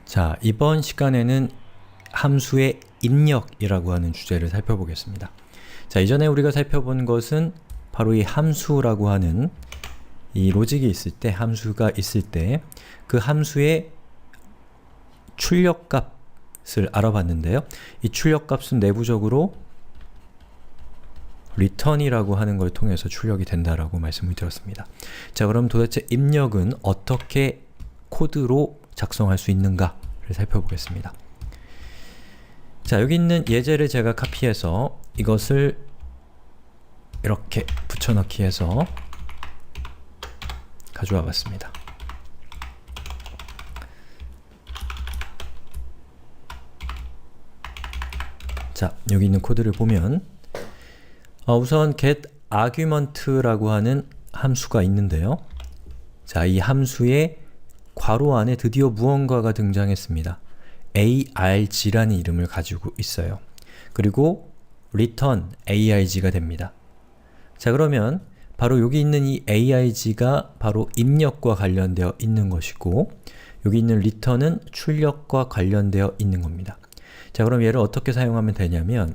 자, 이번 시간에는 함수의 입력이라고 하는 주제를 살펴보겠습니다. 자, 이전에 우리가 살펴본 것은 바로 이 함수라고 하는 이 로직이 있을 때, 함수가 있을 때 그 함수의 출력값을 알아봤는데요. 이 출력값은 내부적으로 return이라고 하는 걸 통해서 출력이 된다라고 말씀을 드렸습니다. 자, 그럼 도대체 입력은 어떻게 코드로 작성할 수 있는가를 살펴보겠습니다. 자, 여기 있는 예제를 제가 카피해서 이것을 이렇게 붙여넣기 해서 가져와 봤습니다. 자, 여기 있는 코드를 보면 우선 getArgument라고 하는 함수가 있는데요. 자, 이 함수의 괄호 안에 드디어 무언가가 등장했습니다. arg라는 이름을 가지고 있어요. 그리고 return arg가 됩니다. 자, 그러면 바로 여기 있는 이 arg가 바로 입력과 관련되어 있는 것이고, 여기 있는 return은 출력과 관련되어 있는 겁니다. 자, 그럼 얘를 어떻게 사용하면 되냐면,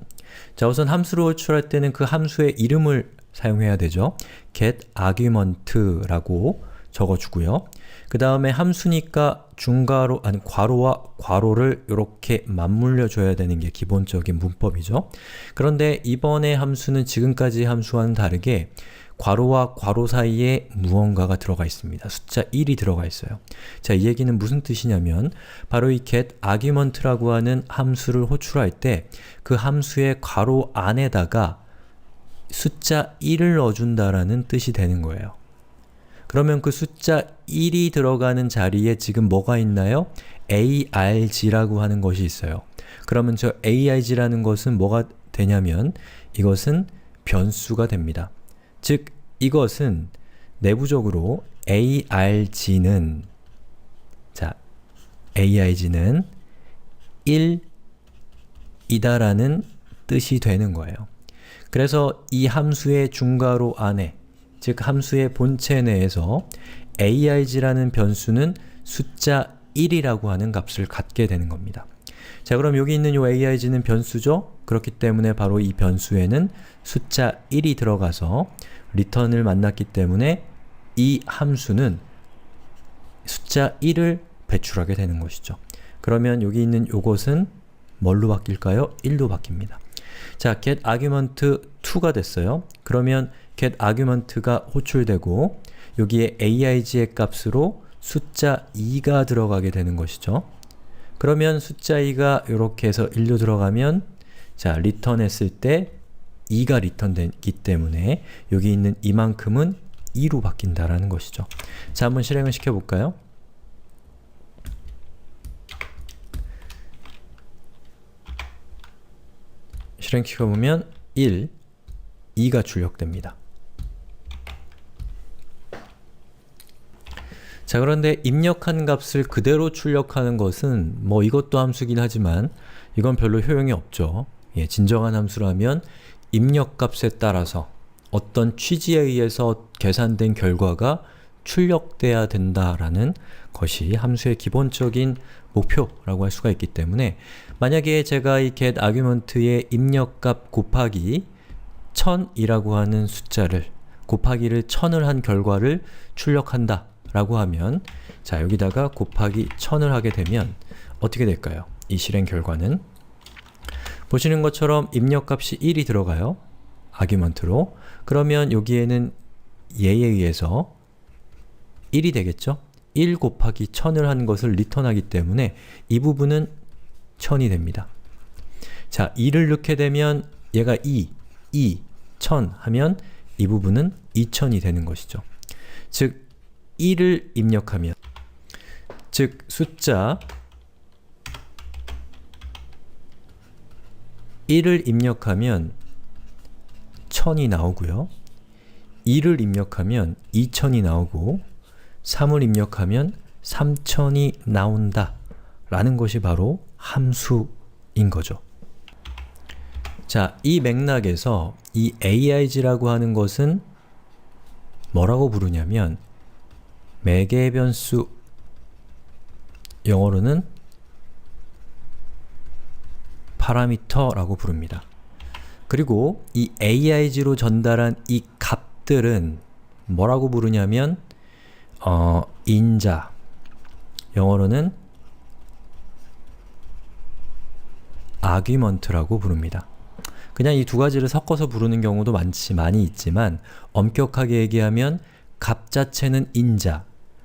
자, 우선 함수를 호출할 때는 그 함수의 이름을 사용해야 되죠. getArgument라고 적어주고요. 그 다음에 함수니까 중괄호, 아니 괄호와 괄호를 이렇게 맞물려 줘야 되는 게 기본적인 문법이죠. 그런데 이번에 함수는 지금까지 함수와는 다르게 괄호와 괄호 사이에 무언가가 들어가 있습니다. 숫자 1이 들어가 있어요. 자, 이 얘기는 무슨 뜻이냐면 바로 이 getArgument라고 하는 함수를 호출할 때 그 함수의 괄호 안에다가 숫자 1을 넣어준다라는 뜻이 되는 거예요. 그러면 그 숫자 1이 들어가는 자리에 지금 뭐가 있나요? arg라고 하는 것이 있어요. 그러면 저 arg라는 것은 뭐가 되냐면 이것은 변수가 됩니다. 즉, 이것은 내부적으로 arg는 1이다라는 뜻이 되는 거예요. 그래서 이 함수의 중괄호 안에, 즉 함수의 본체 내에서 arg라는 변수는 숫자 1이라고 하는 값을 갖게 되는 겁니다. 자, 그럼 여기 있는 이 arg는 변수죠? 그렇기 때문에 바로 이 변수에는 숫자 1이 들어가서 return을 만났기 때문에 이 함수는 숫자 1을 배출하게 되는 것이죠. 그러면 여기 있는 요것은 뭘로 바뀔까요? 1로 바뀝니다. 자, getArgument2가 됐어요. 그러면 getArgument가 호출되고 여기에 arg의 값으로 숫자 2가 들어가게 되는 것이죠. 그러면 숫자 2가 이렇게 해서 1로 들어가면 자, return 했을 때 2가 return 되기 때문에 여기 있는 이만큼은 2로 바뀐다라는 것이죠. 자, 한번 실행을 시켜볼까요? 실행시켜보면 1, 2가 출력됩니다. 자, 그런데 입력한 값을 그대로 출력하는 것은 뭐 이것도 함수긴 하지만 이건 별로 효용이 없죠. 예, 진정한 함수라면 입력값에 따라서 어떤 취지에 의해서 계산된 결과가 출력돼야 된다라는 것이 함수의 기본적인 목표라고 할 수가 있기 때문에 만약에 제가 이 getArgument의 입력값 곱하기 1000이라고 하는 숫자를 곱하기를 1000을 한 결과를 출력한다 라고 하면 자, 여기다가 곱하기 1000을 하게 되면 어떻게 될까요? 이 실행 결과는 보시는 것처럼 입력값이 1이 들어가요. argument로. 그러면 여기에는 얘에 의해서 1이 되겠죠? 1 곱하기 1000을 한 것을 리턴하기 때문에 이 부분은 1000이 됩니다. 자, 2를 넣게 되면 얘가 2, 1000 하면 이 부분은 2000이 되는 것이죠. 즉, 1을 입력하면, 즉 숫자 1을 입력하면 1000이 나오고요. 2를 입력하면 2000이 나오고 3을 입력하면 3000이 나온다 라는 것이 바로 함수인 거죠. 자, 이 맥락에서 이 arg라고 하는 것은 뭐라고 부르냐면 매개 변수, 영어로는 파라미터라고 부릅니다. 그리고 이 aig로 전달한 이 값들은 뭐라고 부르냐면 인자, 영어로는 argument라고 부릅니다. 그냥 이 두 가지를 섞어서 부르는 경우도 많이 있지만 엄격하게 얘기하면 값 자체는 인자,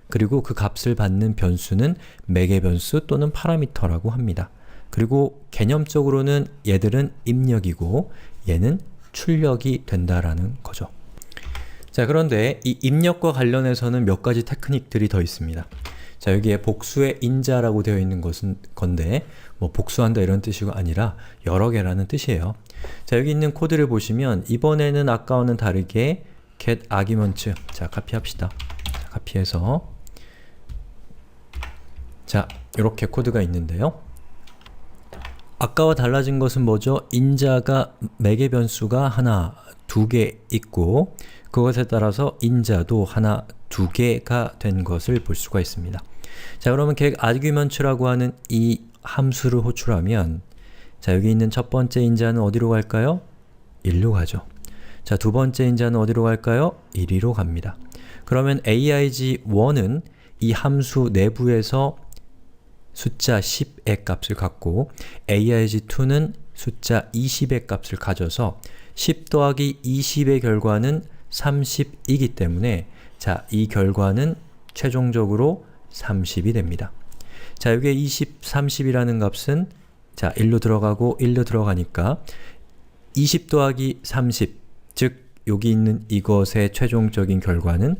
그리고 그 값을 받는 변수는 매개변수 또는 파라미터라고 합니다. 그리고 개념적으로는 얘들은 입력이고 얘는 출력이 된다라는 거죠. 자, 그런데 이 입력과 관련해서는 몇 가지 테크닉들이 더 있습니다. 자, 여기에 복수의 인자라고 되어 있는 것은 건데 뭐 복수한다 이런 뜻이 아니라 여러 개라는 뜻이에요. 자, 여기 있는 코드를 보시면 이번에는 아까와는 다르게 get argument, 자, 카피합시다. 자, 카피해서 자, 이렇게 코드가 있는데요. 아까와 달라진 것은 뭐죠? 인자가 매개 변수가 하나, 두 개 있고 그것에 따라서 인자도 하나, 두 개가 된 것을 볼 수가 있습니다. 자, 그러면 get argument라고 하는 이 함수를 호출하면 자, 여기 있는 첫 번째 인자는 어디로 갈까요? 1로 가죠. 자, 두 번째 인자는 어디로 갈까요? 1로 갑니다. 그러면 aig1은 이 함수 내부에서 숫자 10의 값을 갖고 aig2는 숫자 20의 값을 가져서 10 더하기 20의 결과는 30이기 때문에 자, 이 결과는 최종적으로 30이 됩니다. 자, 여기에 20, 30이라는 값은 자, 1로 들어가고 1로 들어가니까 20 더하기 30, 즉 여기 있는 이것의 최종적인 결과는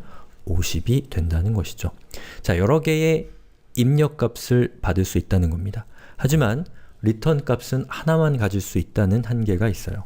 50이 된다는 것이죠. 자, 여러 개의 입력 값을 받을 수 있다는 겁니다. 하지만 리턴 값은 하나만 가질 수 있다는 한계가 있어요.